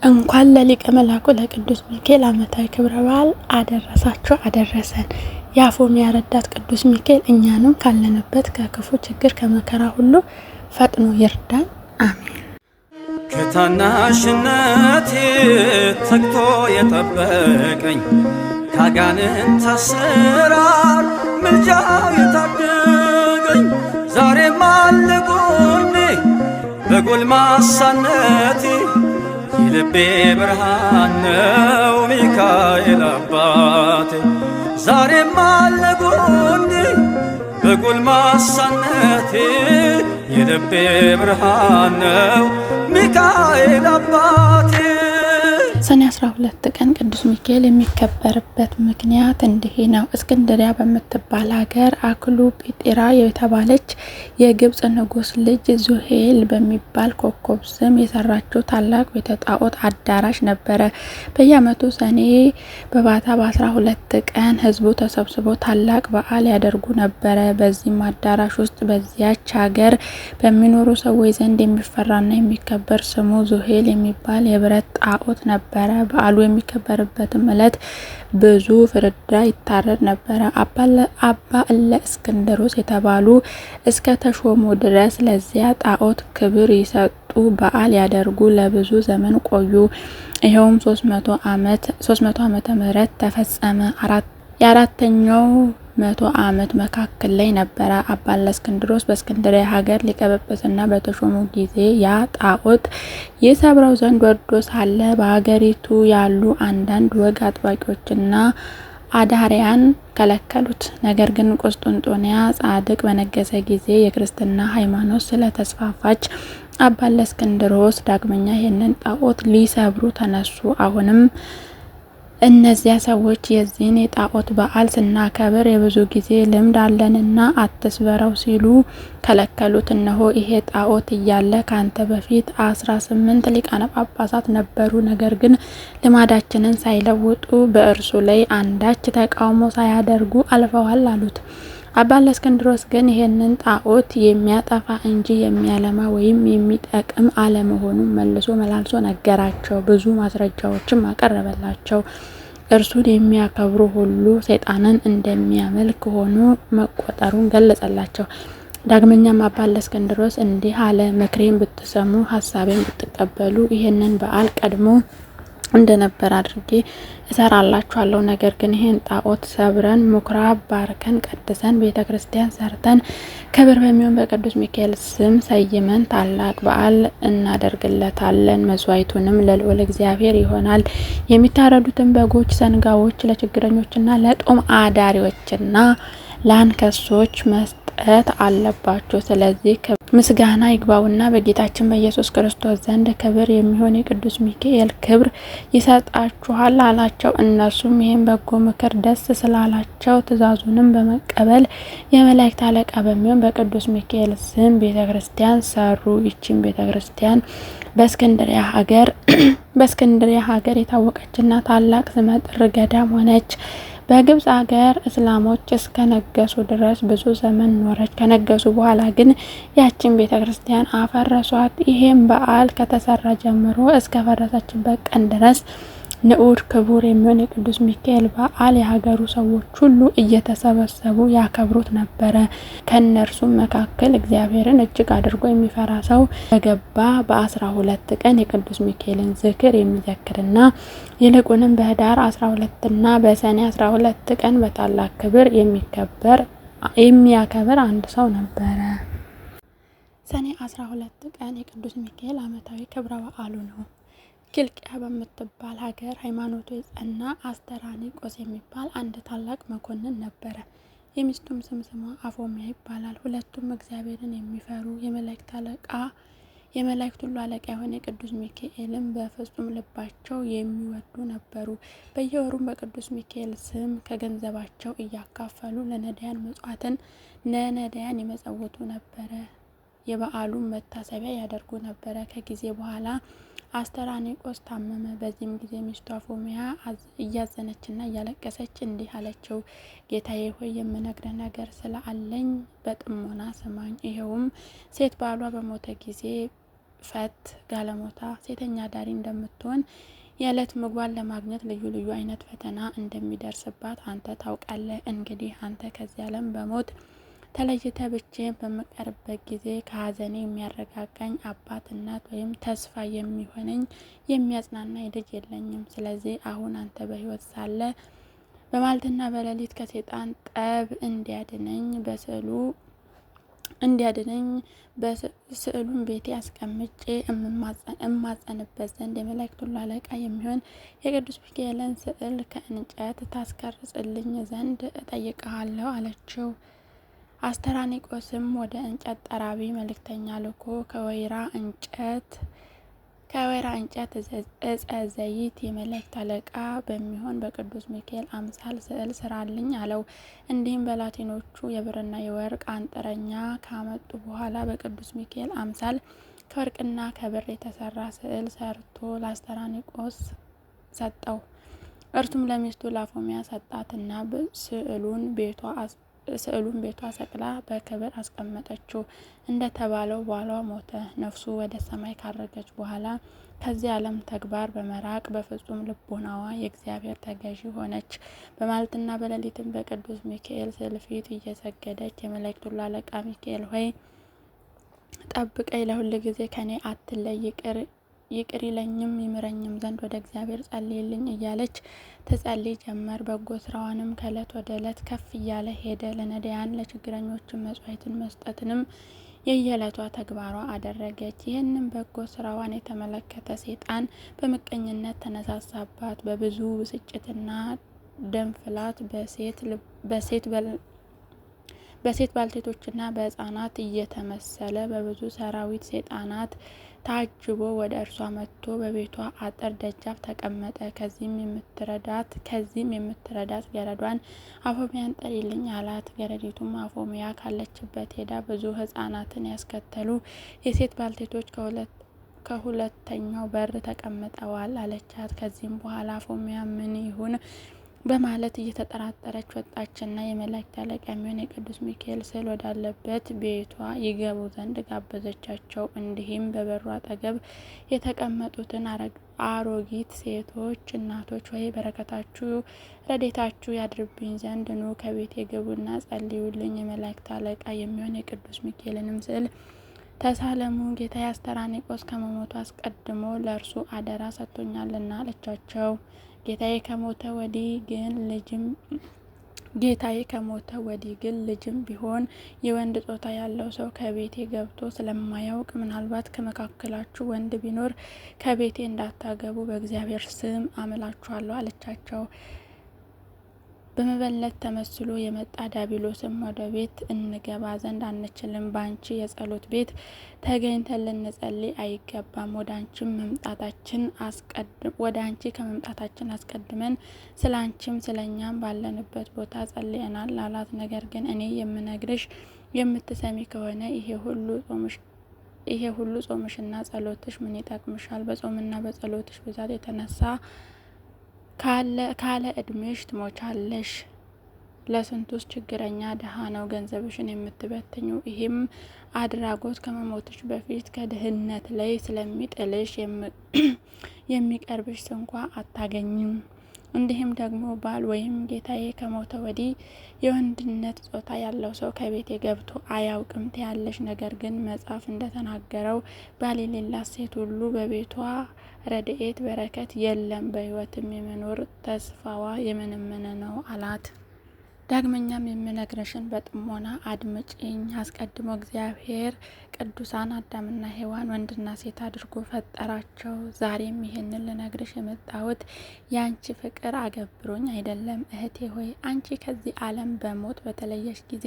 እንኳን ለሊቀ መላኩ ለቅዱስ ሚካኤል ዓመታዊ ክብረ በዓል አደረሳችሁ አደረሰን። የአፎምያ ረዳት ቅዱስ ሚካኤል እኛንም ካለንበት ከክፉ ችግር ከመከራ ሁሉ ፈጥኖ ይርዳን፣ አሜን። ከታናሽነቴ ተግቶ የጠበቀኝ ካጋንንት አሰራር ምልጃው የታደገኝ ዛሬም አለ ጎኔ በጎልማሳነቴ የልቤ ብርሃን ነው ሚካኤል አባቴ። ዛሬም አለ ጎኔ በጎልማሳነቴ የልቤ ብርሃን ነው ሚካኤል አባቴ። ሰኔ 12 ቀን ቅዱስ ሚካኤል የሚከበርበት ምክንያት እንዲህ ነው። እስክንድሪያ በምትባል ሀገር አክሉጵጤራ የተባለች የግብጽ ንጉስ ልጅ ዙሄል በሚባል ኮከብ ስም የሰራችው ታላቅ ቤተ ጣዖት አዳራሽ ነበረ። በየዓመቱ ሰኔ በባታ በ12 ቀን ህዝቡ ተሰብስቦ ታላቅ በዓል ያደርጉ ነበረ። በዚህም አዳራሽ ውስጥ በዚያች ሀገር በሚኖሩ ሰዎች ዘንድ የሚፈራና የሚከበር ስሙ ዙሄል የሚባል የብረት ጣዖት ነበረ። በዓሉ የሚከበርበትም ዕለት ብዙ ፍርዳ ይታረድ ነበረ። አባ እለ እስክንድሮስ የተባሉ እስከ ተሾሙ ድረስ ለዚያ ጣዖት ክብር ይሰጡ በዓል ያደርጉ ለብዙ ዘመን ቆዩ። ይኸውም 300 ዓመተ ምህረት ተፈጸመ። የአራተኛው 100 ዓመት መካከል ላይ ነበረ። አባ እለእስክንድሮስ በእስክንድርያ ሀገር ሊቀ ጵጵስና በተሾሙ ጊዜ ያ ጣዖት ይሰብረው ዘንድ ወርዶ ሳለ በሀገሪቱ ያሉ አንዳንድ ወግ አጥባቂዎችና አዳሪያን ከለከሉት። ነገር ግን ቁስጥንጦንያ ጻድቅ በነገሰ ጊዜ የክርስትና ሃይማኖት ስለተስፋፋች አባ እለእስክንድሮስ ዳግመኛ ይህንን ጣዖት ሊሰብሩ ተነሱ። አሁንም እነዚያ ሰዎች የዚህን የጣዖት በዓል ስናከብር የብዙ ጊዜ ልምድ አለንና አትስበረው ሲሉ ከለከሉት። እነሆ ይሄ ጣዖት እያለ ካንተ በፊት 18 ሊቃነ ጳጳሳት ነበሩ፣ ነገር ግን ልማዳችንን ሳይለውጡ በእርሱ ላይ አንዳች ተቃውሞ ሳያደርጉ አልፈዋል አሉት። አባ እለእስክንድሮስ ግን ይሄንን ጣዖት የሚያጠፋ እንጂ የሚያለማ ወይም የሚጠቅም አለመሆኑን መልሶ መላልሶ ነገራቸው። ብዙ ማስረጃዎችም አቀረበላቸው። እርሱን የሚያከብሩ ሁሉ ሰይጣንን እንደሚያመልክ ሆኖ መቆጠሩን ገለጸላቸው። ዳግመኛም አባ እለእስክንድሮስ እንዲህ አለ፣ ምክሬን ብትሰሙ ሐሳቤን ብትቀበሉ ይሄንን በዓል ቀድሞ እንደነበር አድርጌ እሰራላችኋለሁ። ነገር ግን ይሄን ጣዖት ሰብረን ምኩራብ ባርከን ቀድሰን ቤተክርስቲያን ሰርተን ክብር በሚሆን በቅዱስ ሚካኤል ስም ሰይመን ታላቅ በዓል እናደርግለታለን። መስዋዕቱንም ለልዑል እግዚአብሔር ይሆናል። የሚታረዱትን በጎች፣ ሰንጋዎች ለችግረኞችና ለጦም አዳሪዎችና ለአንከሶች መስጠት አለባቸው። ስለዚህ ምስጋና ይግባውና በጌታችን በኢየሱስ ክርስቶስ ዘንድ ክብር የሚሆን የቅዱስ ሚካኤል ክብር ይሰጣችኋል አላቸው። እነርሱም ይህን በጎ ምክር ደስ ስላላቸው ትእዛዙንም በመቀበል የመላእክት አለቃ በሚሆን በቅዱስ ሚካኤል ስም ቤተክርስቲያን ሰሩ። ይህችን ቤተክርስቲያን በእስክንድርያ ሀገር የታወቀችና ታላቅ ስመጥር ገዳም ሆነች። በግብጽ ሀገር እስላሞች እስከ ነገሱ ድረስ ብዙ ዘመን ኖረች። ከነገሱ በኋላ ግን ያችን ቤተክርስቲያን አፈረሷት። ይሄም በዓል ከተሰራ ጀምሮ እስከ ፈረሰችበት ቀን ድረስ ንዑድ ክቡር የሚሆን የቅዱስ ሚካኤል በዓል የሀገሩ ሰዎች ሁሉ እየተሰበሰቡ ያከብሩት ነበረ። ከነርሱም መካከል እግዚአብሔርን እጅግ አድርጎ የሚፈራ ሰው በገባ በ12 ቀን የቅዱስ ሚካኤልን ዝክር የሚዘክርና ይልቁንም በህዳር 12 እና በሰኔ 12 ቀን በታላቅ ክብር የሚያከብር አንድ ሰው ነበረ። ሰኔ 12 ቀን የቅዱስ ሚካኤል ዓመታዊ ክብረ በዓሉ ነው። ኪልቅያ በምትባል ሀገር ሃይማኖቱ የጸና አስተራኒቆስ የሚባል አንድ ታላቅ መኮንን ነበረ። የሚስቱም ስሟ አፎምያ ይባላል። ሁለቱም እግዚአብሔርን የሚፈሩ የመላእክት ሁሉ አለቃ የሆነ የቅዱስ ሚካኤልን በፍጹም ልባቸው የሚወዱ ነበሩ። በየወሩም በቅዱስ ሚካኤል ስም ከገንዘባቸው እያካፈሉ ለነዳያን ይመጸውቱ ነበረ። የበዓሉን መታሰቢያ ያደርጉ ነበረ። ከጊዜ በኋላ አስተራኒቆስ ታመመ። በዚህም ጊዜ ሚስቱ አፎምያ እያዘነችና እያለቀሰች እንዲህ አለችው፣ ጌታዬ ሆይ የምነግርህ ነገር ስላለኝ በጥሞና ስማኝ። ይኸውም ሴት ባሏ በሞተ ጊዜ ፈት ጋለሞታ ሴተኛ ዳሪ እንደምትሆን የዕለት ምግቧን ለማግኘት ልዩ ልዩ አይነት ፈተና እንደሚደርስባት አንተ ታውቃለህ። እንግዲህ አንተ ከዚህ ዓለም በሞት ተለይተ ብቻዬን በምቀርበት ጊዜ ከሀዘኔ የሚያረጋጋኝ አባት፣ እናት ወይም ተስፋ የሚሆነኝ የሚያጽናናኝ ልጅ የለኝም። ስለዚህ አሁን አንተ በሕይወት ሳለ በማለትና በሌሊት ከሰይጣን ጠብ እንዲያድነኝ ቤቴ አስቀምጬ እማጸንበት ዘንድ የመላእክት ሁሉ አለቃ የሚሆን የቅዱስ ሚካኤልን ስዕል ከእንጨት ታስቀርጽልኝ ዘንድ እጠይቅሃለሁ አለችው። አስተራኒቆስም ወደ እንጨት ጠራቢ መልእክተኛ ልኮ ከወይራ እንጨት እጸ ዘይት የመላእክት አለቃ በሚሆን በቅዱስ ሚካኤል አምሳል ስዕል ስራልኝ አለው። እንዲህም በላቲኖቹ የብርና የወርቅ አንጥረኛ ካመጡ በኋላ በቅዱስ ሚካኤል አምሳል ከወርቅና ከብር የተሰራ ስዕል ሰርቶ ለአስተራኒቆስ ሰጠው። እርሱም ለሚስቱ ላፎሚያ ሰጣትና ስዕሉን ቤቷ ሰቅላ በክብር አስቀመጠችው። እንደተባለው ባሏ ሞተ። ነፍሱ ወደ ሰማይ ካረገች በኋላ ከዚህ ዓለም ተግባር በመራቅ በፍጹም ልቦናዋ የእግዚአብሔር ተገዢ ሆነች። በማለትና በሌሊትም በቅዱስ ሚካኤል ስዕል ፊት እየሰገደች የመላእክት ሁሉ አለቃ ሚካኤል ሆይ ጠብቀኝ፣ ለሁል ጊዜ ከኔ አትለይ፣ ይቅር ይለኝም ይምረኝም ዘንድ ወደ እግዚአብሔር ጸልይልኝ እያለች ትጸልይ ጀመር። በጎ ስራዋንም ከእለት ወደ እለት ከፍ እያለ ሄደ። ለነዳያን ለችግረኞችን መጽዋዕትን መስጠትንም የየዕለቷ ተግባሯ አደረገች። ይህንም በጎ ስራዋን የተመለከተ ሰይጣን በምቀኝነት ተነሳሳባት። በብዙ ብስጭትና ደንፍላት በሴት ባልቴቶችና በሕፃናት እየተመሰለ በብዙ ሰራዊት ሰይጣናት ታጅቦ ወደ እርሷ መጥቶ በቤቷ አጥር ደጃፍ ተቀመጠ። ከዚህም የምትረዳት ገረዷን አፎሚያን ጥሪልኝ አላት። ገረዲቱም አፎሚያ ካለችበት ሄዳ ብዙ ሕፃናትን ያስከተሉ የሴት ባልቴቶች ከሁለተኛው በር ተቀምጠዋል አለቻት። ከዚህም በኋላ አፎሚያ ምን ይሁን በማለት እየተጠራጠረች ወጣችና የመላእክት አለቃ የሚሆን የቅዱስ ሚካኤል ስዕል ወዳለበት ቤቷ ይገቡ ዘንድ ጋበዘቻቸው። እንዲህም በበሩ አጠገብ የተቀመጡትን አሮጊት ሴቶች እናቶች ሆይ በረከታችሁ ረዴታችሁ ያድርብኝ ዘንድ ኑ ከቤት የገቡና ጸልዩልኝ። የመላእክት አለቃ የሚሆን የቅዱስ ሚካኤልንም ስዕል ተሳለሙ። ጌታ አስተራኒቆስ ከመሞቱ አስቀድሞ ለእርሱ አደራ ሰጥቶኛልና አለቻቸው። ጌታዬ ከሞተ ወዲህ ግን ልጅም ቢሆን የወንድ ጾታ ያለው ሰው ከቤቴ ገብቶ ስለማያውቅ ምናልባት ከመካከላችሁ ወንድ ቢኖር ከቤቴ እንዳታገቡ በእግዚአብሔር ስም አምላችኋለሁ አለቻቸው። በመበለት ተመስሎ የመጣ ዲያብሎስም ወደ ቤት እንገባ ዘንድ አንችልም፣ በአንቺ የጸሎት ቤት ተገኝተን ልንጸልይ አይገባም፣ ወደ አንቺ ከመምጣታችን አስቀድመን ስለ አንቺም ስለ እኛም ባለንበት ቦታ ጸልየናል አላት። ነገር ግን እኔ የምነግርሽ የምትሰሚ ከሆነ ይሄ ሁሉ ጾምሽና ጸሎትሽ ምን ይጠቅምሻል? በጾምና በጸሎትሽ ብዛት የተነሳ ካለ እድሜሽ ትሞቻለሽ። ለስንቱስ ችግረኛ ድሃ ነው ገንዘብሽን የምትበትኙ። ይህም አድራጎት ከመሞትሽ በፊት ከድህነት ላይ ስለሚጥልሽ የሚቀርብሽ እንኳ አታገኝም። እንዲህም ደግሞ ባል ወይም ጌታዬ ከሞተ ወዲህ የወንድነት ጾታ ያለው ሰው ከቤቴ ገብቶ አያውቅም ትያለሽ። ነገር ግን መጽሐፍ እንደተናገረው ባል የሌላት ሴት ሁሉ በቤቷ ረድኤት በረከት የለም፣ በሕይወትም የመኖር ተስፋዋ የመነመነ ነው አላት። ዳግመኛም የምነግረሽን በጥሞና አድምጪኝ። አስቀድሞ እግዚአብሔር ቅዱሳን አዳምና ሔዋን ወንድና ሴት አድርጎ ፈጠራቸው። ዛሬም ይህንን ልነግርሽ የመጣሁት የአንቺ ፍቅር አገብሮኝ አይደለም። እህቴ ሆይ አንቺ ከዚህ ዓለም በሞት በተለየሽ ጊዜ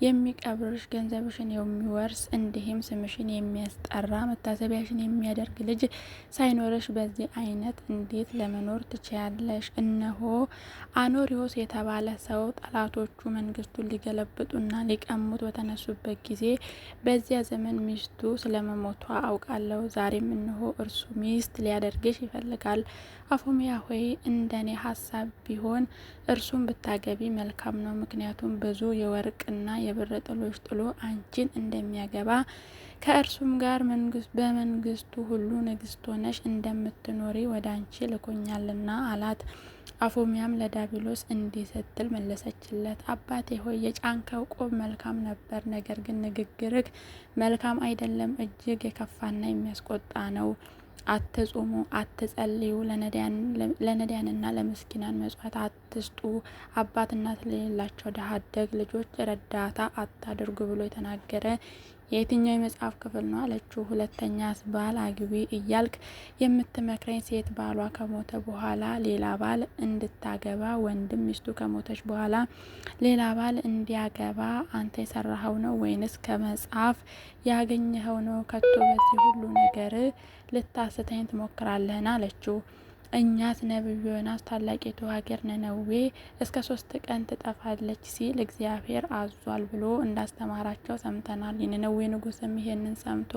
የሚቀብርሽ ገንዘብሽን የሚወርስ እንዲህም ስምሽን የሚያስጠራ መታሰቢያሽን የሚያደርግ ልጅ ሳይኖርሽ በዚህ አይነት እንዴት ለመኖር ትችያለሽ? እነሆ አኖሪዎስ የተባለ ሰው ጠላቶቹ መንግስቱን ሊገለብጡና ሊቀሙት በተነሱበት ጊዜ በዚያ ዘመን ሚስቱ ስለመሞቷ አውቃለሁ። ዛሬም እነሆ እርሱ ሚስት ሊያደርግሽ ይፈልጋል። አፎሚያ ሆይ እንደኔ ሀሳብ ቢሆን እርሱን ብታገቢ መልካም ነው። ምክንያቱም ብዙ የወርቅና የብር ጥሎች ጥሎ አንቺን እንደሚያገባ ከእርሱም ጋር በመንግስቱ ሁሉ ንግስት ሆነሽ እንደምትኖሪ ወደ አንቺ ልኮኛልና አላት። አፎሚያም ለዲያብሎስ እንዲህ ስትል መለሰችለት፣ አባቴ ሆይ የጫንከው ቆብ መልካም ነበር፣ ነገር ግን ንግግርህ መልካም አይደለም፣ እጅግ የከፋና የሚያስቆጣ ነው። አትጹሙ፣ አትጸልዩ፣ ለነዳያንና ለምስኪናን መጽዋዕት አትስጡ፣ አባት እናት ለሌላቸው ድሀ አደግ ልጆች ረዳታ አታድርጉ ብሎ የተናገረ የየትኛው የመጽሐፍ ክፍል ነው አለችው። ሁለተኛስ ባል አግቢ እያልክ የምትመክረኝ ሴት ባሏ ከሞተ በኋላ ሌላ ባል እንድታገባ ወንድም ሚስቱ ከሞተች በኋላ ሌላ ባል እንዲያገባ አንተ የሰራኸው ነው ወይንስ ከመጽሐፍ ያገኘኸው ነው? ከቶ በዚህ ሁሉ ነገር ልታስተኝ ትሞክራለህን? አለችው። እኛስ ነቢዩ ዮናስ ታላቂቱ ሀገር ነነዌ እስከ 3 ቀን ትጠፋለች ሲል እግዚአብሔር አዟል ብሎ እንዳስተማራቸው ሰምተናል። የነነዌ ንጉስም ይሄንን ሰምቶ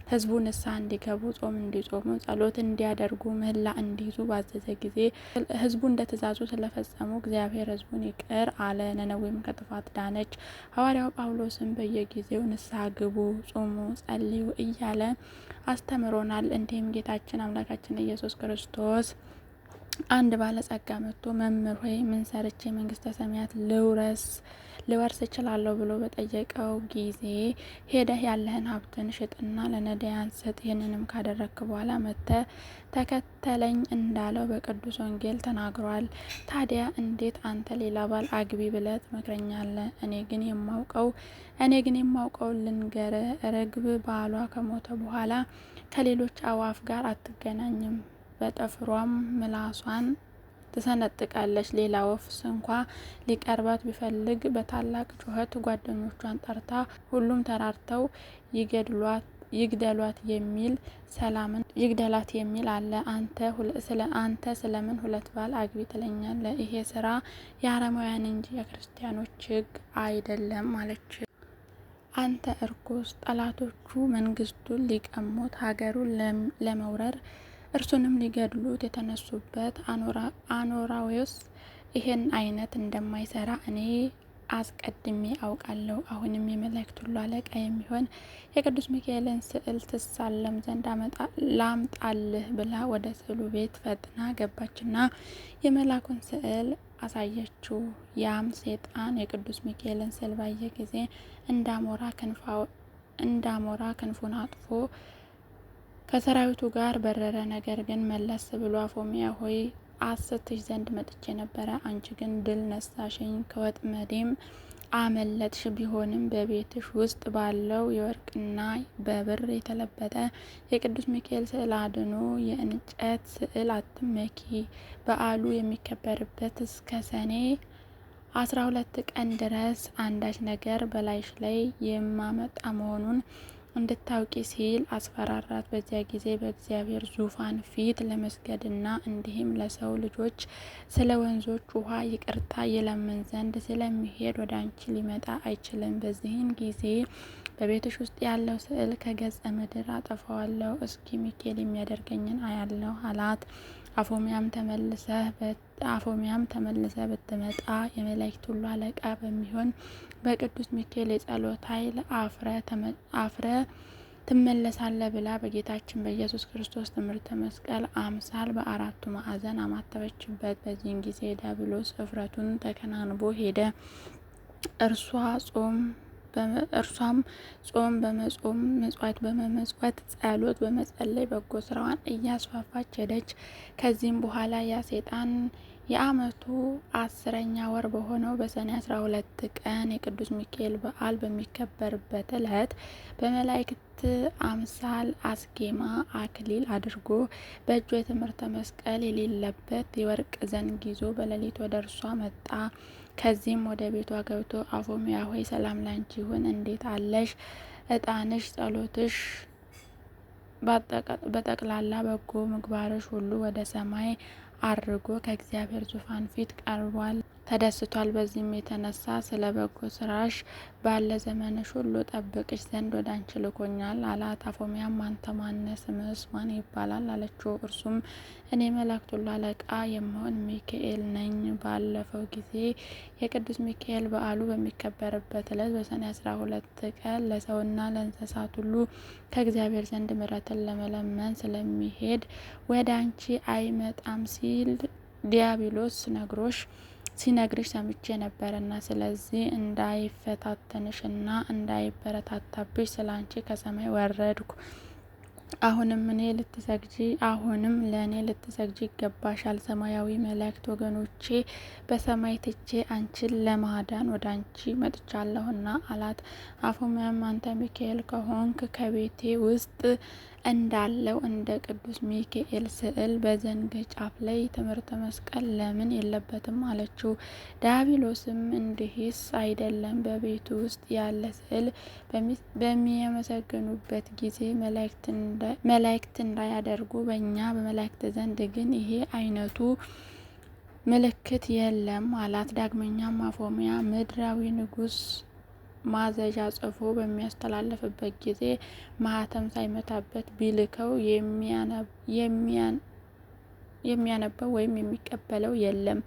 ህዝቡ ንስሐ እንዲገቡ፣ ጾም እንዲጾሙ፣ ጸሎት እንዲያደርጉ፣ ምህላ እንዲይዙ ባዘዘ ጊዜ ህዝቡ እንደ ትእዛዙ ስለፈጸሙ እግዚአብሔር ህዝቡን ይቅር አለ። ነነዌም ከጥፋት ዳነች። ሐዋርያው ጳውሎስም በየጊዜው ንስሐ ግቡ፣ ጾሙ፣ ጸልዩ እያለ አስተምሮናል። እንዲህም ጌታችን አምላካችን ኢየሱስ ክርስቶስ አንድ ባለጸጋ መጥቶ መምህር ሆይ ምን ሰርቼ መንግስተ ሰማያት ልወርስ እችላለሁ ብሎ በጠየቀው ጊዜ ሄደህ ያለህን ሀብትን ሽጥና ለነዳያን ስጥ፣ ይህንንም ካደረግክ በኋላ መጥተህ ተከተለኝ እንዳለው በቅዱስ ወንጌል ተናግሯል። ታዲያ እንዴት አንተ ሌላ ባል አግቢ ብለህ ትመክረኛለህ? እኔ ግን የማውቀው ልንገርህ፣ ርግብ ባሏ ከሞተ በኋላ ከሌሎች አእዋፍ ጋር አትገናኝም። በጠፍሯም ምላሷን ትሰነጥቃለች። ሌላ ወፍ እንኳ ሊቀርባት ቢፈልግ በታላቅ ጩኸት ጓደኞቿን ጠርታ ሁሉም ተራርተው ይግደሏት የሚል አለ። አንተ ስለምን 2 ባል አግቢ ትለኛለህ? ይሄ ስራ የአረማውያን እንጂ የክርስቲያኖች ሕግ አይደለም አለች። አንተ እርኩስ! ጠላቶቹ መንግስቱን ሊቀሙት ሀገሩን ለመውረር እርሱንም ሊገድሉት የተነሱበት አኖራዊውስ ይሄን አይነት እንደማይሰራ እኔ አስቀድሜ አውቃለሁ። አሁንም የመላእክት ሁሉ አለቃ የሚሆን የቅዱስ ሚካኤልን ስዕል ትሳለም ዘንድ ላምጣልህ ብላ ወደ ስዕሉ ቤት ፈጥና ገባችና የመላኩን ስዕል አሳየችው። ያም ሴጣን የቅዱስ ሚካኤልን ስዕል ባየ ጊዜ እንዳሞራ ክንፉን አጥፎ ከሰራዊቱ ጋር በረረ። ነገር ግን መለስ ብሎ አፎሚያ ሆይ አስትሽ ዘንድ መጥቼ ነበረ፣ አንቺ ግን ድል ነሳሽኝ፣ ከወጥመዴም አመለጥሽ። ቢሆንም በቤትሽ ውስጥ ባለው የወርቅና በብር የተለበጠ የቅዱስ ሚካኤል ስዕል አድኖ የእንጨት ስዕል አትመኪ። በዓሉ የሚከበርበት እስከ ሰኔ 12 ቀን ድረስ አንዳች ነገር በላይሽ ላይ የማመጣ መሆኑን እንድታውቂ ሲል አስፈራራት። በዚያ ጊዜ በእግዚአብሔር ዙፋን ፊት ለመስገድና እንዲህም ለሰው ልጆች ስለ ወንዞች ውሃ ይቅርታ ይለምን ዘንድ ስለሚሄድ ወደ አንቺ ሊመጣ አይችልም። በዚህን ጊዜ በቤትሽ ውስጥ ያለው ስዕል ከገጸ ምድር አጠፋዋለሁ፣ እስኪ ሚካኤል የሚያደርገኝን አያለሁ አላት። አፎሚያም ተመልሰ ብትመጣ የመላእክት ሁሉ አለቃ በሚሆን በቅዱስ ሚካኤል የጸሎት ኃይል አፍረ ትመለሳለ ብላ በጌታችን በኢየሱስ ክርስቶስ ትምህርተ መስቀል አምሳል በአራቱ ማዕዘን አማተበችበት። በዚህን ጊዜ ዲያብሎስ እፍረቱን ተከናንቦ ሄደ። እርሷም ጾም በመጾም መጽዋዕት በመመጽወት ጸሎት በመጸለይ በጎ ስራዋን እያስፋፋች ሄደች። ከዚህም በኋላ ያ ሰይጣን የዓመቱ 10ኛ ወር በሆነው በሰኔ 12 ቀን የቅዱስ ሚካኤል በዓል በሚከበርበት ዕለት በመላእክት አምሳል አስኬማ አክሊል አድርጎ በእጁ የትምህርተ መስቀል የሌለበት የወርቅ ዘንግ ይዞ በሌሊት ወደ እርሷ መጣ። ከዚህም ወደ ቤቷ ገብቶ አፎሚያ ሆይ ሰላም ላንቺ ይሁን፣ እንዴት አለሽ? እጣንሽ፣ ጸሎትሽ፣ በጠቅላላ በጎ ምግባርሽ ሁሉ ወደ ሰማይ አርጎ ከእግዚአብሔር ዙፋን ፊት ቀርቧል። ተደስቷል። በዚህም የተነሳ ስለ በጎ ስራሽ ባለ ዘመንሽ ሁሉ ጠብቅሽ ዘንድ ወደ አንቺ ልኮኛል አላት። አፎሚያም አንተ ማነህ? ስምህስ ማን ይባላል? አለችው። እርሱም እኔ መላእክት ሁሉ አለቃ የምሆን ሚካኤል ነኝ። ባለፈው ጊዜ የቅዱስ ሚካኤል በዓሉ በሚከበርበት ዕለት በሰኔ 12 ቀን ለሰውና ለእንስሳት ሁሉ ከእግዚአብሔር ዘንድ ምሕረትን ለመለመን ስለሚሄድ ወደ አንቺ አይመጣም ሲል ዲያብሎስ ሲነግርሽ ሰምቼ ነበርና፣ ስለዚህ እንዳይፈታተንሽና እንዳይበረታታብሽ ስላንቺ ከሰማይ ወረድኩ። አሁንም ለእኔ ልትሰግጂ ይገባሻል። ሰማያዊ መላእክት ወገኖቼ በሰማይ ትቼ አንቺን ለማዳን ወደ አንቺ መጥቻለሁና አላት። አፎሚያም አንተ ሚካኤል ከሆንክ ከቤቴ ውስጥ እንዳለው እንደ ቅዱስ ሚካኤል ስዕል በዘንግ ጫፍ ላይ ትምህርተ መስቀል ለምን የለበትም? አለችው። ዲያብሎስም እንዲህስ አይደለም፣ በቤቱ ውስጥ ያለ ስዕል በሚያመሰግኑበት ጊዜ መላእክት እንዳያደርጉ በእኛ በመላእክት ዘንድ ግን ይሄ አይነቱ ምልክት የለም አላት። ዳግመኛም አፎሚያ ምድራዊ ንጉሥ ማዘዣ ጽፎ በሚያስተላልፍበት ጊዜ ማህተም ሳይመታበት ቢልከው የሚያነበው ወይም የሚቀበለው የለም።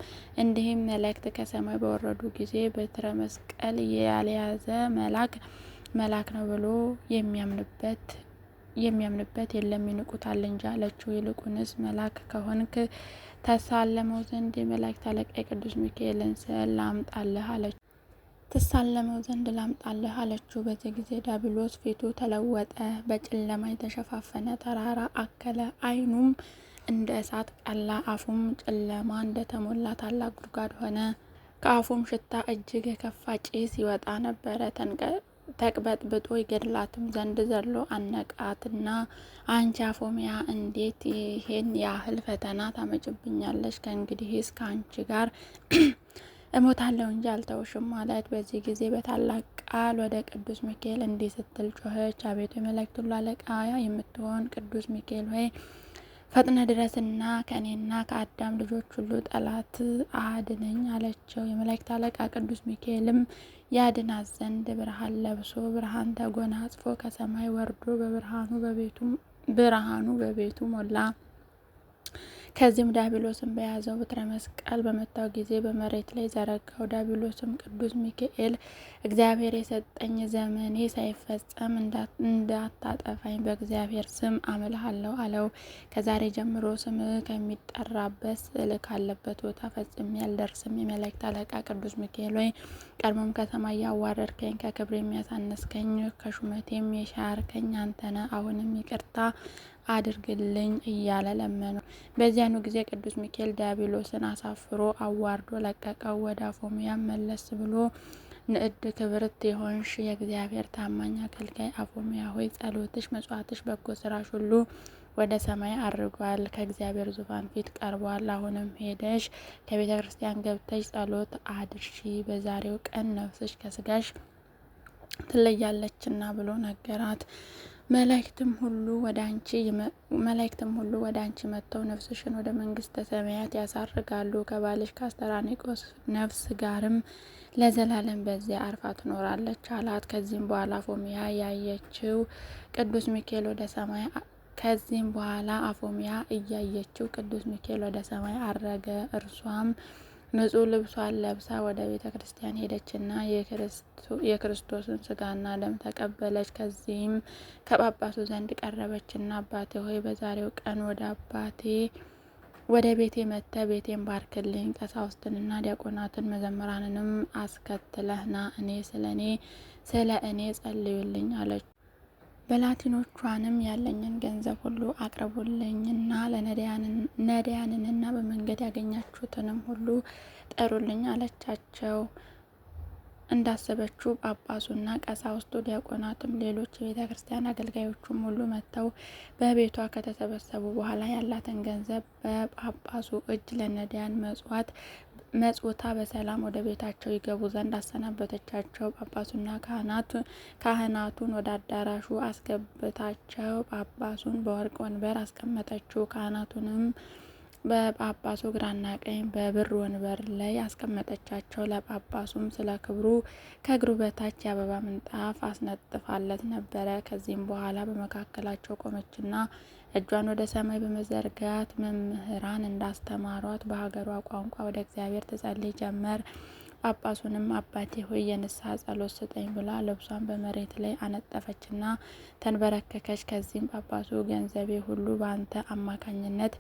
እንዲህም መላእክት ከሰማይ በወረዱ ጊዜ በትረ መስቀል ያልያዘ መልአክ ነው ብሎ የሚያምንበት የለም፣ ይንቁታል እንጂ አለችው። ይልቁንስ መልአክ ከሆንክ ተሳለመው ዘንድ የመላእክት አለቃ የቅዱስ ሚካኤልን ስዕል ላምጣልህ አለችው። አለችው። በዚህ ጊዜ ዲያብሎስ ፊቱ ተለወጠ፣ በጨለማ የተሸፋፈነ ተራራ አከለ። ዓይኑም እንደ እሳት ቀላ፣ አፉም ጨለማ እንደተሞላ ታላቅ ጉድጓድ ሆነ። ከአፉም ሽታ እጅግ የከፋ ጭስ ይወጣ ነበረ። ተቅበጥብጦ ይገድላትም ዘንድ ዘሎ አነቃትና፣ አንቺ አፎሚያ እንዴት ይሄን ያህል ፈተና ታመጭብኛለሽ? ከእንግዲህስ ከአንቺ ጋር እሞታለሁ እንጂ አልተውሽም ማለት። በዚህ ጊዜ በታላቅ ቃል ወደ ቅዱስ ሚካኤል እንዲህ ስትል ጮኸች። አቤቱ የመላእክት ሁሉ አለቃ የምትሆን ቅዱስ ሚካኤል ሆይ ፈጥነ ድረስና ከእኔና ከአዳም ልጆች ሁሉ ጠላት አድነኝ አለችው። የመላእክት አለቃ ቅዱስ ሚካኤልም ያድናት ዘንድ ብርሃን ለብሶ ብርሃን ተጎናጽፎ ከሰማይ ወርዶ ብርሃኑ በቤቱ ሞላ። ከዚህም ዲያብሎስን በያዘው በትረ መስቀል በመታው ጊዜ በመሬት ላይ ዘረጋው። ዲያብሎስም ቅዱስ ሚካኤል እግዚአብሔር የሰጠኝ ዘመኔ ሳይፈጸም እንዳታጠፋኝ በእግዚአብሔር ስም አምልሃለሁ አለው። ከዛሬ ጀምሮ ስም ከሚጠራበት ስዕል ካለበት ቦታ ፈጽሜ አልደርስም። የመላእክት አለቃ ቅዱስ ሚካኤል ሆይ ቀድሞም ከሰማይ ያዋረድከኝ፣ ከክብር የሚያሳነስከኝ፣ ከሹመቴም የሻርከኝ አንተነ አሁንም ይቅርታ አድርግልኝ እያለ ለመኑ። በዚያኑ ጊዜ ቅዱስ ሚካኤል ዲያብሎስን አሳፍሮ አዋርዶ ለቀቀው። ወደ አፎሚያም መለስ ብሎ ንዕድ ክብርት የሆንሽ የእግዚአብሔር ታማኝ አገልጋይ አፎሚያ ሆይ ጸሎትሽ፣ መጽዋዕትሽ፣ በጎ ስራሽ ሁሉ ወደ ሰማይ አርጓል፣ ከእግዚአብሔር ዙፋን ፊት ቀርቧል። አሁንም ሄደሽ ከቤተ ክርስቲያን ገብተሽ ጸሎት አድርሺ፣ በዛሬው ቀን ነፍስሽ ከስጋሽ ትለያለችና ብሎ ነገራት። መላእክትም ሁሉ ወደ አንቺ መጥተው ነፍስሽን ወደ መንግስተ ሰማያት ያሳርጋሉ። ከባልሽ ከአስተራኒቆስ ነፍስ ጋርም ለዘላለም በዚያ አርፋ ትኖራለች አላት። ከዚህም በኋላ አፎሚያ እያየችው ቅዱስ ሚካኤል ወደ ሰማይ አረገ። እርሷም ንጹሕ ልብሷን ለብሳ ወደ ቤተ ክርስቲያን ሄደችና የክርስቶስን ስጋና ደም ተቀበለች። ከዚህም ከጳጳሱ ዘንድ ቀረበችና አባቴ ሆይ በዛሬው ቀን ወደ ቤቴ መጥተ ቤቴን ባርክልኝ፣ ቀሳውስትንና ዲያቆናትን መዘምራንንም አስከትለህና ስለ እኔ ጸልዩልኝ አለች። በላቲኖቿንም ያለኝን ገንዘብ ሁሉ አቅርቡልኝና ለነዳያንና በመንገድ ያገኛችሁትንም ሁሉ ጠሩልኝ አለቻቸው። እንዳሰበችው ጳጳሱና ቀሳውስቱ፣ ዲያቆናትም ሌሎች የቤተ ክርስቲያን አገልጋዮቹም ሁሉ መጥተው በቤቷ ከተሰበሰቡ በኋላ ያላትን ገንዘብ በጳጳሱ እጅ ለነዳያን መጽውታ በሰላም ወደ ቤታቸው ይገቡ ዘንድ አሰናበተቻቸው። ጳጳሱና ካህናቱን ወደ አዳራሹ አስገብታቸው ጳጳሱን በወርቅ ወንበር አስቀመጠችው። ካህናቱንም በጳጳሱ ግራና ቀኝ በብር ወንበር ላይ አስቀመጠቻቸው። ለጳጳሱም ስለ ክብሩ ከእግሩ በታች የአበባ ምንጣፍ አስነጥፋለት ነበረ። ከዚህም በኋላ በመካከላቸው ቆመችና እጇን ወደ ሰማይ በመዘርጋት መምህራን እንዳስተማሯት በሀገሯ ቋንቋ ወደ እግዚአብሔር ትጸልይ ጀመር። ጳጳሱንም አባቴ ሆይ የንስሐ ጸሎት ስጠኝ ብላ ልብሷን በመሬት ላይ አነጠፈችና ተንበረከከች። ከዚህም ጳጳሱ ገንዘቤ ሁሉ በአንተ አማካኝነት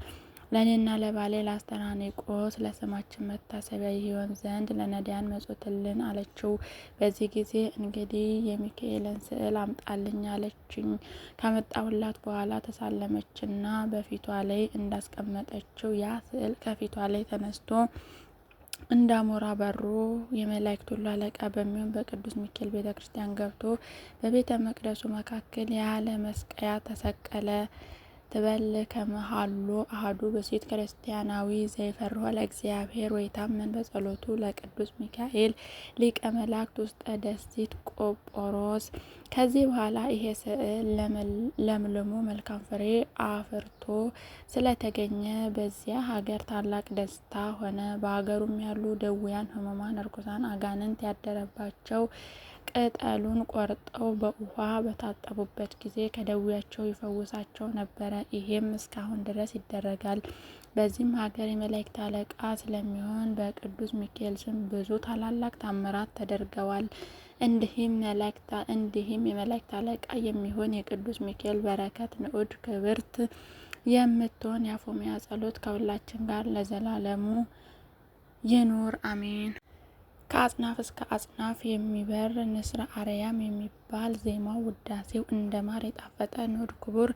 ለእኔና ለባሌ ለአስተራኒቆስ ለስማችን መታሰቢያ ይሆን ዘንድ ለነዳያን መጽውትልን አለችው። በዚህ ጊዜ እንግዲህ የሚካኤልን ስዕል አምጣልኝ አለችኝ። ካመጣሁላት በኋላ ተሳለመችና በፊቷ ላይ እንዳስቀመጠችው ያ ስዕል ከፊቷ ላይ ተነስቶ እንዳሞራ በሮ የመላእክት ሁሉ አለቃ በሚሆን በቅዱስ ሚካኤል ቤተ ክርስቲያን ገብቶ በቤተ መቅደሱ መካከል ያለ መስቀያ ተሰቀለ። ትበል ከመሃሎ አሐዱ ብእሲት ክርስቲያናዊ ዘይፈርሆ ለእግዚአብሔር ወይታመን በጸሎቱ ለቅዱስ ሚካኤል ሊቀ መላእክት ውስጠ ደሴት ቆጵሮስ። ከዚህ በኋላ ይሄ ስዕል ለምልሞ መልካም ፍሬ አፍርቶ ስለተገኘ በዚያ ሀገር ታላቅ ደስታ ሆነ። በሀገሩም ያሉ ደዌያን፣ ሕሙማን፣ ርኩሳን፣ አጋንንት ያደረባቸው ቅጠሉን ቆርጠው በውሃ በታጠቡበት ጊዜ ከደዌያቸው ይፈውሳቸው ነበረ። ይሄም እስካሁን ድረስ ይደረጋል። በዚህም ሀገር የመላእክት አለቃ ስለሚሆን በቅዱስ ሚካኤል ስም ብዙ ታላላቅ ታምራት ተደርገዋል። እንዲህም የመላእክት አለቃ የሚሆን የቅዱስ ሚካኤል በረከት ንዑድ ክብርት የምትሆን የአፎሚያ ጸሎት ከሁላችን ጋር ለዘላለሙ ይኑር አሜን። ከአጽናፍ እስከ አጽናፍ የሚበር ንስረ አርያም የሚባል ዜማው ውዳሴው እንደ ማር የጣፈጠ ንዑድ ክቡር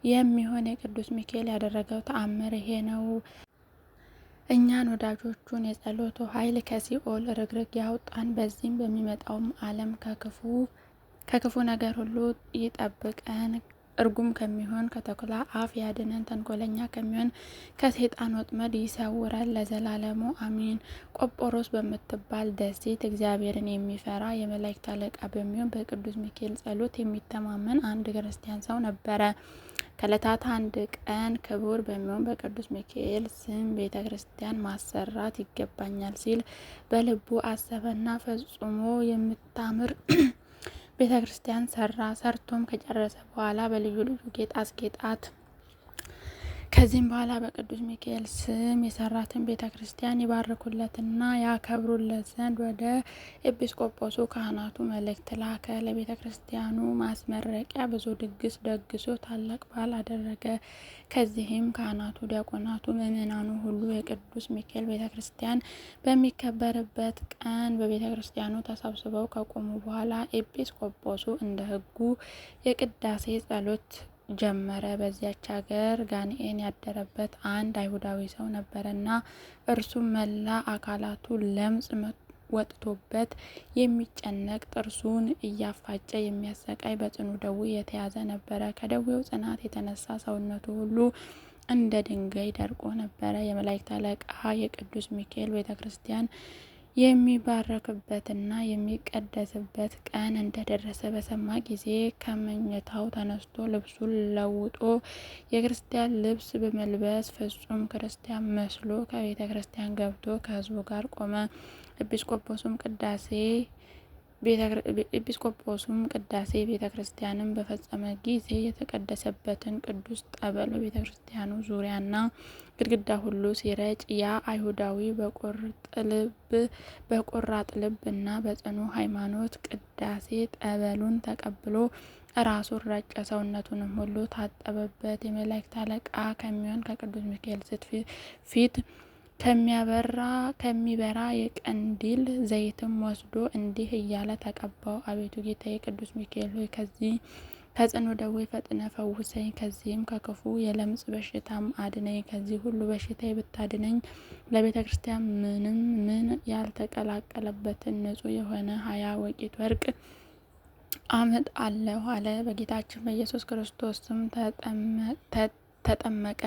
የሚሆን የቅዱስ ሚካኤል ያደረገው ተአምር ይሄ ነው። እኛን ወዳጆቹን የጸሎቱ ኃይል ከሲኦል ርግርግ ያውጣን። በዚህም በሚመጣውም ዓለም ከክፉ ነገር ሁሉ ይጠብቀን። እርጉም ከሚሆን ከተኩላ አፍ ያድነን። ተንኮለኛ ከሚሆን ከሰይጣን ወጥመድ ይሰውራል ለዘላለሙ አሚን። ቆጵሮስ በምትባል ደሴት እግዚአብሔርን የሚፈራ የመላእክት አለቃ በሚሆን በቅዱስ ሚካኤል ጸሎት የሚተማመን አንድ ክርስቲያን ሰው ነበረ። ከዕለታት አንድ ቀን ክቡር በሚሆን በቅዱስ ሚካኤል ስም ቤተ ክርስቲያን ማሰራት ይገባኛል ሲል በልቡ አሰበና ፈጽሞ የምታምር ቤተ ክርስቲያን ሰራ። ሰርቶም ከጨረሰ በኋላ በልዩ ልዩ ጌጥ አስጌጣት። ከዚህም በኋላ በቅዱስ ሚካኤል ስም የሰራትን ቤተ ክርስቲያን ይባርኩለትና ያከብሩለት ዘንድ ወደ ኤጲስቆጶሱ ካህናቱ መልእክት ላከ። ለቤተ ክርስቲያኑ ማስመረቂያ ብዙ ድግስ ደግሶ ታላቅ በዓል አደረገ። ከዚህም ካህናቱ፣ ዲያቆናቱ፣ ምእመናኑ ሁሉ የቅዱስ ሚካኤል ቤተ ክርስቲያን በሚከበርበት ቀን በቤተ ክርስቲያኑ ተሰብስበው ከቆሙ በኋላ ኤጲስቆጶሱ እንደ ሕጉ የቅዳሴ ጸሎት ጀመረ። በዚያች ሀገር ጋኔን ያደረበት አንድ አይሁዳዊ ሰው ነበረና እርሱም መላ አካላቱ ለምጽ ወጥቶበት የሚጨነቅ ጥርሱን እያፋጨ የሚያሰቃይ በጽኑ ደዌ የተያዘ ነበረ። ከደዌው ጽናት የተነሳ ሰውነቱ ሁሉ እንደ ድንጋይ ደርቆ ነበረ። የመላእክት አለቃ የቅዱስ ሚካኤል ቤተ ክርስቲያን የሚባረክበትና የሚቀደስበት ቀን እንደደረሰ በሰማ ጊዜ ከመኝታው ተነስቶ ልብሱን ለውጦ የክርስቲያን ልብስ በመልበስ ፍጹም ክርስቲያን መስሎ ከቤተ ክርስቲያን ገብቶ ከሕዝቡ ጋር ቆመ። ኤጲስቆጶሱም ቅዳሴ ቤተ ክርስቲያንን በፈጸመ ጊዜ የተቀደሰበትን ቅዱስ ጠበል በቤተ ክርስቲያኑ ዙሪያና ግድግዳ ሁሉ ሲረጭ ያ አይሁዳዊ በቆራጥ ልብ እና በጽኑ ሃይማኖት ቅዳሴ ጠበሉን ተቀብሎ ራሱን ረጨ፣ ሰውነቱንም ሁሉ ታጠበበት። የመላእክት አለቃ ከሚሆን ከቅዱስ ሚካኤል ፊት ከሚበራ የቀንዲል ዘይትም ወስዶ እንዲህ እያለ ተቀባው። አቤቱ ጌታዬ ቅዱስ ሚካኤል ሆይ ከዚህ ከጽኑ ደዌ ፈጥነ ፈውሰኝ፣ ከዚህም ከክፉ የለምጽ በሽታም አድነኝ። ከዚህ ሁሉ በሽታ ብታድነኝ ለቤተ ክርስቲያን ምን ያልተቀላቀለበትን ንጹሕ የሆነ 20 ወቂት ወርቅ አመጣለሁ አለ። በጌታችን በኢየሱስ ክርስቶስ ስም ተጠምቄ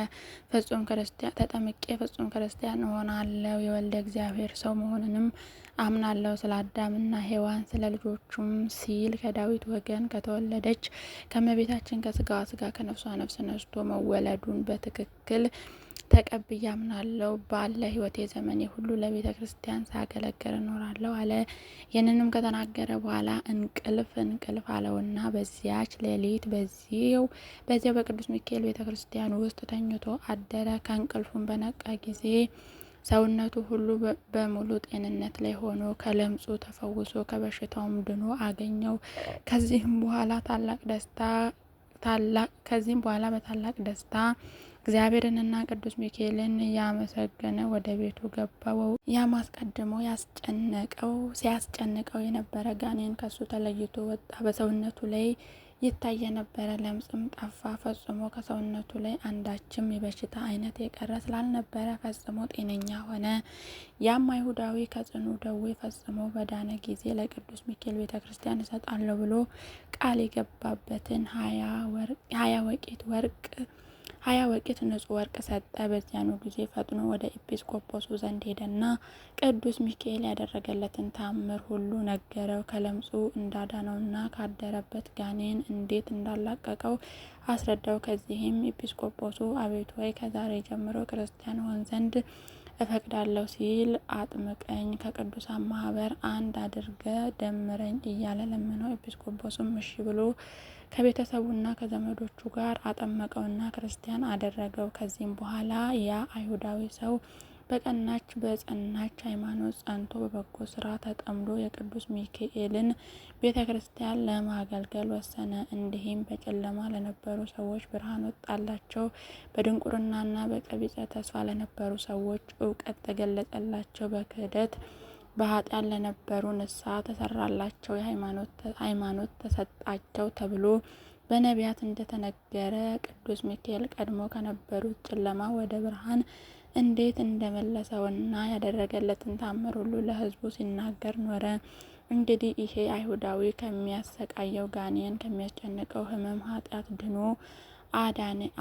ፍጹም ክርስቲያን እሆናለሁ። የወልደ እግዚአብሔር ሰው መሆንንም አምናለሁ። ስለ አዳምና ሔዋን ስለ ልጆቹም ሲል ከዳዊት ወገን ከተወለደች ከእመቤታችን ከስጋዋ ስጋ ከነፍሷ ነፍስ ነስቶ መወለዱን በትክክል ተቀብዬ አምናለሁ። ባለ ህይወቴ ዘመኔ ሁሉ ለቤተ ክርስቲያን ሳገለግል እኖራለሁ አለ። ይህንንም ከተናገረ በኋላ እንቅልፍ አለውና በዚያች ሌሊት በዚያው በቅዱስ ሚካኤል ቤተ ክርስቲያን ውስጥ ተኝቶ አደረ። ከእንቅልፉም በነቃ ጊዜ ሰውነቱ ሁሉ በሙሉ ጤንነት ላይ ሆኖ ከለምጹ ተፈውሶ ከበሽታውም ድኖ አገኘው። ከዚህም በኋላ በታላቅ ደስታ እግዚአብሔርንና ቅዱስ ሚካኤልን ያመሰገነ ወደ ቤቱ ገባ። ያም አስቀድሞ ሲያስጨንቀው የነበረ ጋኔን ከሱ ተለይቶ ወጣ። በሰውነቱ ላይ ይታይ የነበረ ለምጽም ጠፋ። ፈጽሞ ከሰውነቱ ላይ አንዳችም የበሽታ አይነት የቀረ ስላልነበረ ፈጽሞ ጤነኛ ሆነ። ያም አይሁዳዊ ከጽኑ ደዌ ፈጽሞ በዳነ ጊዜ ለቅዱስ ሚካኤል ቤተ ክርስቲያን እሰጣለሁ ብሎ ቃል የገባበትን 20 ወቄት ንጹሕ ወርቅ ሰጠ። በዚያኑ ጊዜ ፈጥኖ ወደ ኤጲስቆጶሱ ዘንድ ሄደና ቅዱስ ሚካኤል ያደረገለትን ተአምር ሁሉ ነገረው። ከለምጹ እንዳዳነውና ካደረበት ጋኔን እንዴት እንዳላቀቀው አስረዳው። ከዚህም ኤጲስቆጶሱ አቤቱ ሆይ ከዛሬ ጀምሮ ክርስቲያን ሆን ዘንድ እፈቅዳለሁ ሲል አጥምቀኝ፣ ከቅዱሳን ማህበር አንድ አድርገ ደምረኝ እያለ ለመነው። ኤጲስቆጶስም እሺ ብሎ ከቤተሰቡና ከዘመዶቹ ጋር አጠመቀውና ክርስቲያን አደረገው። ከዚህም በኋላ ያ አይሁዳዊ ሰው በጸናች ሃይማኖት ጸንቶ በበጎ ስራ ተጠምዶ የቅዱስ ሚካኤልን ቤተ ክርስቲያን ለማገልገል ወሰነ። እንዲህም በጨለማ ለነበሩ ሰዎች ብርሃን ወጣላቸው፣ በድንቁርናና በቀቢጸ ተስፋ ለነበሩ ሰዎች እውቀት ተገለጸላቸው፣ በክህደት በኃጢአት ለነበሩ ንስሐ ተሰራላቸው፣ ሃይማኖት ተሰጣቸው ተብሎ በነቢያት እንደተነገረ ቅዱስ ሚካኤል ቀድሞ ከነበሩት ጨለማ ወደ ብርሃን እንዴት እንደመለሰውና ያደረገለትን ታምር ሁሉ ለሕዝቡ ሲናገር ኖረ። እንግዲህ ይሄ አይሁዳዊ ከሚያሰቃየው ጋኔን ከሚያስጨንቀው ሕመም ኃጢአት ድኖ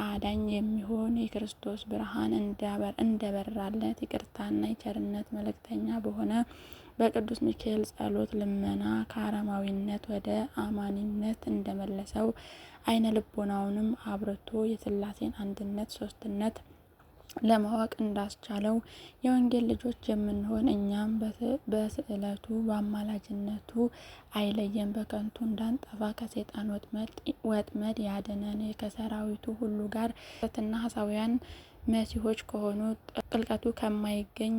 አዳኝ የሚሆን የክርስቶስ ብርሃን እንደበራለት ይቅርታና የቸርነት መልእክተኛ በሆነ በቅዱስ ሚካኤል ጸሎት ልመና ከአረማዊነት ወደ አማኒነት እንደመለሰው አይነ ልቦናውንም አብርቶ የሥላሴን አንድነት ሶስትነት ለማወቅ እንዳስቻለው የወንጌል ልጆች የምንሆን እኛም በስዕለቱ በአማላጅነቱ አይለየን፣ በከንቱ እንዳንጠፋ ከሰይጣን ወጥመድ ያድነን። ከሰራዊቱ ሁሉ ጋር ትና ሐሳውያን መሲሆች ከሆኑ ጥልቀቱ ከማይገኝ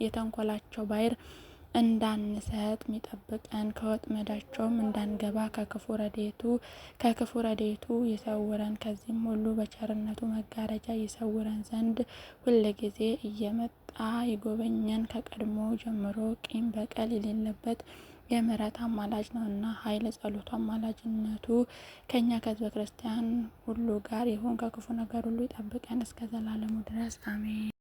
የተንኮላቸው ባሕር እንዳንሰጥ ሚጠብቀን፣ ከወጥመዳቸውም እንዳንገባ ከክፉ ረድኤቱ ይሰውረን። ከዚህም ሁሉ በቸርነቱ መጋረጃ ይሰውረን ዘንድ ሁልጊዜ እየመጣ ይጎበኘን። ከቀድሞ ጀምሮ ቂም በቀል የሌለበት የምሕረት አማላጅ ነውና ኃይለ ጸሎቱ አማላጅነቱ ከኛ ከሕዝበ ክርስቲያን ሁሉ ጋር ይሁን። ከክፉ ነገር ሁሉ ይጠብቀን እስከ ዘላለሙ ድረስ አሜን።